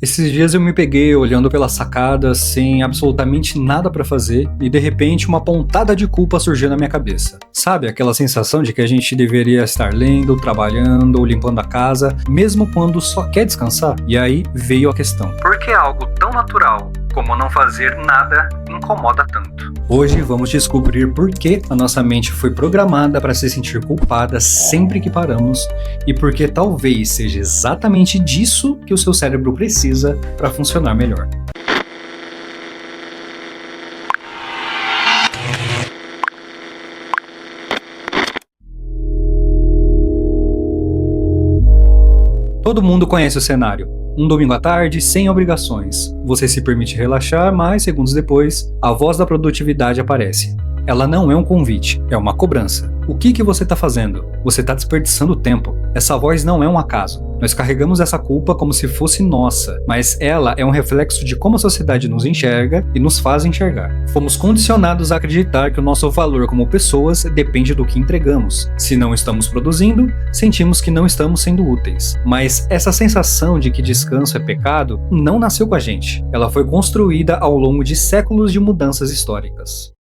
Esses dias eu me peguei olhando pela sacada sem absolutamente nada pra fazer e de repente uma pontada de culpa surgiu na minha cabeça. Sabe aquela sensação de que a gente deveria estar lendo, trabalhando ou limpando a casa, mesmo quando só quer descansar? E aí veio a questão: por que algo tão natural como não fazer nada incomoda tanto? Hoje vamos descobrir por que a nossa mente foi programada para se sentir culpada sempre que paramos e por que talvez seja exatamente disso que o seu cérebro precisa para funcionar melhor. Todo mundo conhece o cenário. Um domingo à tarde, sem obrigações. Você se permite relaxar, mas segundos depois, a voz da produtividade aparece. Ela não é um convite, é uma cobrança. O que você está fazendo? Você está desperdiçando tempo. Essa voz não é um acaso. Nós carregamos essa culpa como se fosse nossa, mas ela é um reflexo de como a sociedade nos enxerga e nos faz enxergar. Fomos condicionados a acreditar que o nosso valor como pessoas depende do que entregamos. Se não estamos produzindo, sentimos que não estamos sendo úteis. Mas essa sensação de que descanso é pecado não nasceu com a gente. Ela foi construída ao longo de séculos de mudanças históricas.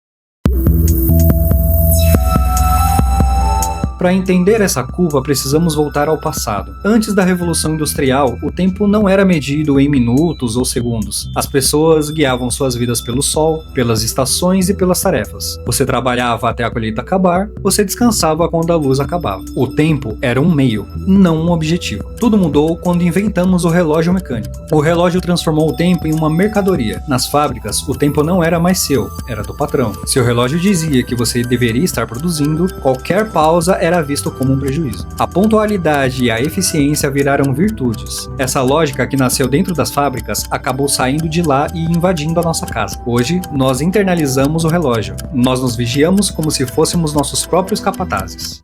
Para entender essa culpa, precisamos voltar ao passado. Antes da Revolução Industrial, o tempo não era medido em minutos ou segundos. As pessoas guiavam suas vidas pelo sol, pelas estações e pelas tarefas. Você trabalhava até a colheita acabar, você descansava quando a luz acabava. O tempo era um meio, não um objetivo. Tudo mudou quando inventamos o relógio mecânico. O relógio transformou o tempo em uma mercadoria. Nas fábricas, o tempo não era mais seu, era do patrão. Se o relógio dizia que você deveria estar produzindo, qualquer pausa era visto como um prejuízo. A pontualidade e a eficiência viraram virtudes. Essa lógica que nasceu dentro das fábricas acabou saindo de lá e invadindo a nossa casa. Hoje, nós internalizamos o relógio. Nós nos vigiamos como se fôssemos nossos próprios capatazes.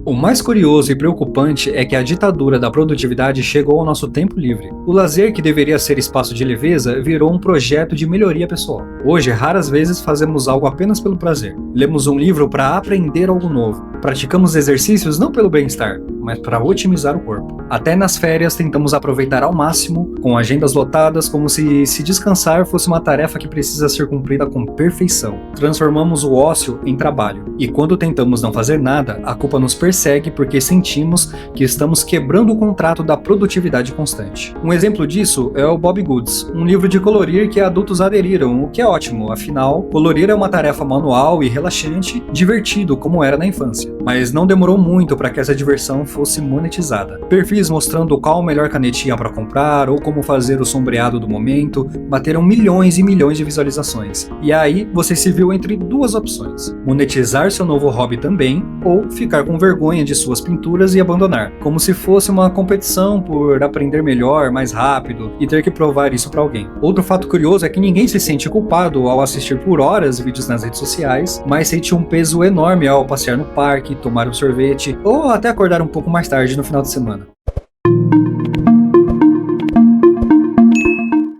O mais curioso e preocupante é que a ditadura da produtividade chegou ao nosso tempo livre. O lazer, que deveria ser espaço de leveza, virou um projeto de melhoria pessoal. Hoje, raras vezes fazemos algo apenas pelo prazer. Lemos um livro para aprender algo novo. Praticamos exercícios não pelo bem-estar, mas para otimizar o corpo. Até nas férias tentamos aproveitar ao máximo, com agendas lotadas, como se descansar fosse uma tarefa que precisa ser cumprida com perfeição. Transformamos o ócio em trabalho. E quando tentamos não fazer nada, a culpa nos persegue porque sentimos que estamos quebrando o contrato da produtividade constante. Um exemplo disso é o Bobbie Goods, um livro de colorir que adultos aderiram, o que é ótimo, afinal, colorir é uma tarefa manual e relaxante, divertido como era na infância. Mas não demorou muito para que essa diversão fosse monetizada. Perfis mostrando qual a melhor canetinha para comprar ou como fazer o sombreado do momento bateram milhões e milhões de visualizações. E aí você se viu entre duas opções: monetizar seu novo hobby também ou ficar com vergonha de suas pinturas e abandonar, como se fosse uma competição por aprender melhor, mais rápido e ter que provar isso para alguém. Outro fato curioso é que ninguém se sente culpado ao assistir por horas vídeos nas redes sociais, mas sente um peso enorme ao passear no parque, tomar um sorvete ou até acordar um pouco mais tarde no final de semana.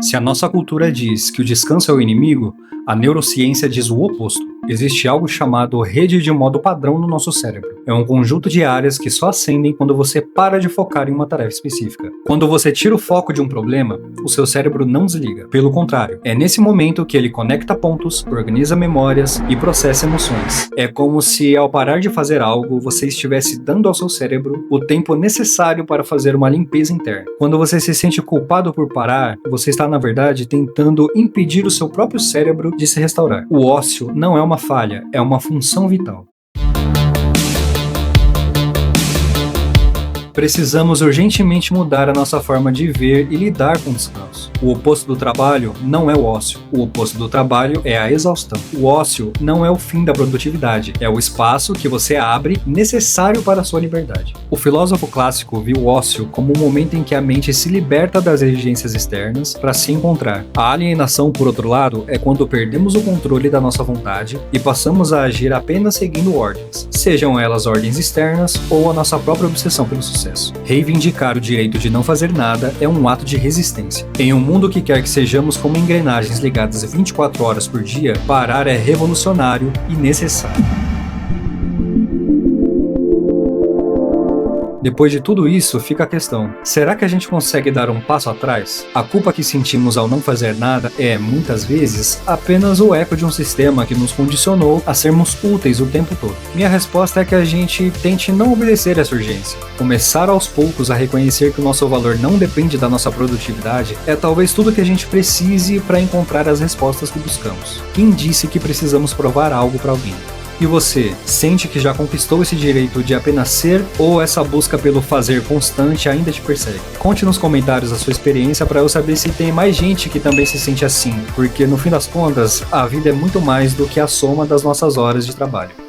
Se a nossa cultura diz que o descanso é o inimigo, a neurociência diz o oposto. Existe algo chamado rede de modo padrão no nosso cérebro. É um conjunto de áreas que só acendem quando você para de focar em uma tarefa específica. Quando você tira o foco de um problema, o seu cérebro não desliga. Pelo contrário, é nesse momento que ele conecta pontos, organiza memórias e processa emoções. É como se, ao parar de fazer algo, você estivesse dando ao seu cérebro o tempo necessário para fazer uma limpeza interna. Quando você se sente culpado por parar, você está, na verdade, tentando impedir o seu próprio cérebro de se restaurar. O ócio não é uma falha, é uma função vital. Precisamos urgentemente mudar a nossa forma de ver e lidar com o descanso. O oposto do trabalho não é o ócio. O oposto do trabalho é a exaustão. O ócio não é o fim da produtividade, é o espaço que você abre necessário para a sua liberdade. O filósofo clássico viu o ócio como um momento em que a mente se liberta das exigências externas para se encontrar. A alienação, por outro lado, é quando perdemos o controle da nossa vontade e passamos a agir apenas seguindo ordens, sejam elas ordens externas ou a nossa própria obsessão pelo sucesso. Reivindicar o direito de não fazer nada é um ato de resistência. Em um mundo que quer que sejamos como engrenagens ligadas 24 horas por dia, parar é revolucionário e necessário. Depois de tudo isso, fica a questão: será que a gente consegue dar um passo atrás? A culpa que sentimos ao não fazer nada é, muitas vezes, apenas o eco de um sistema que nos condicionou a sermos úteis o tempo todo. Minha resposta é que a gente tente não obedecer essa urgência. Começar aos poucos a reconhecer que o nosso valor não depende da nossa produtividade é talvez tudo que a gente precise para encontrar as respostas que buscamos. Quem disse que precisamos provar algo para alguém? E você, sente que já conquistou esse direito de apenas ser, ou essa busca pelo fazer constante ainda te persegue? Conte nos comentários a sua experiência para eu saber se tem mais gente que também se sente assim, porque no fim das contas, a vida é muito mais do que a soma das nossas horas de trabalho.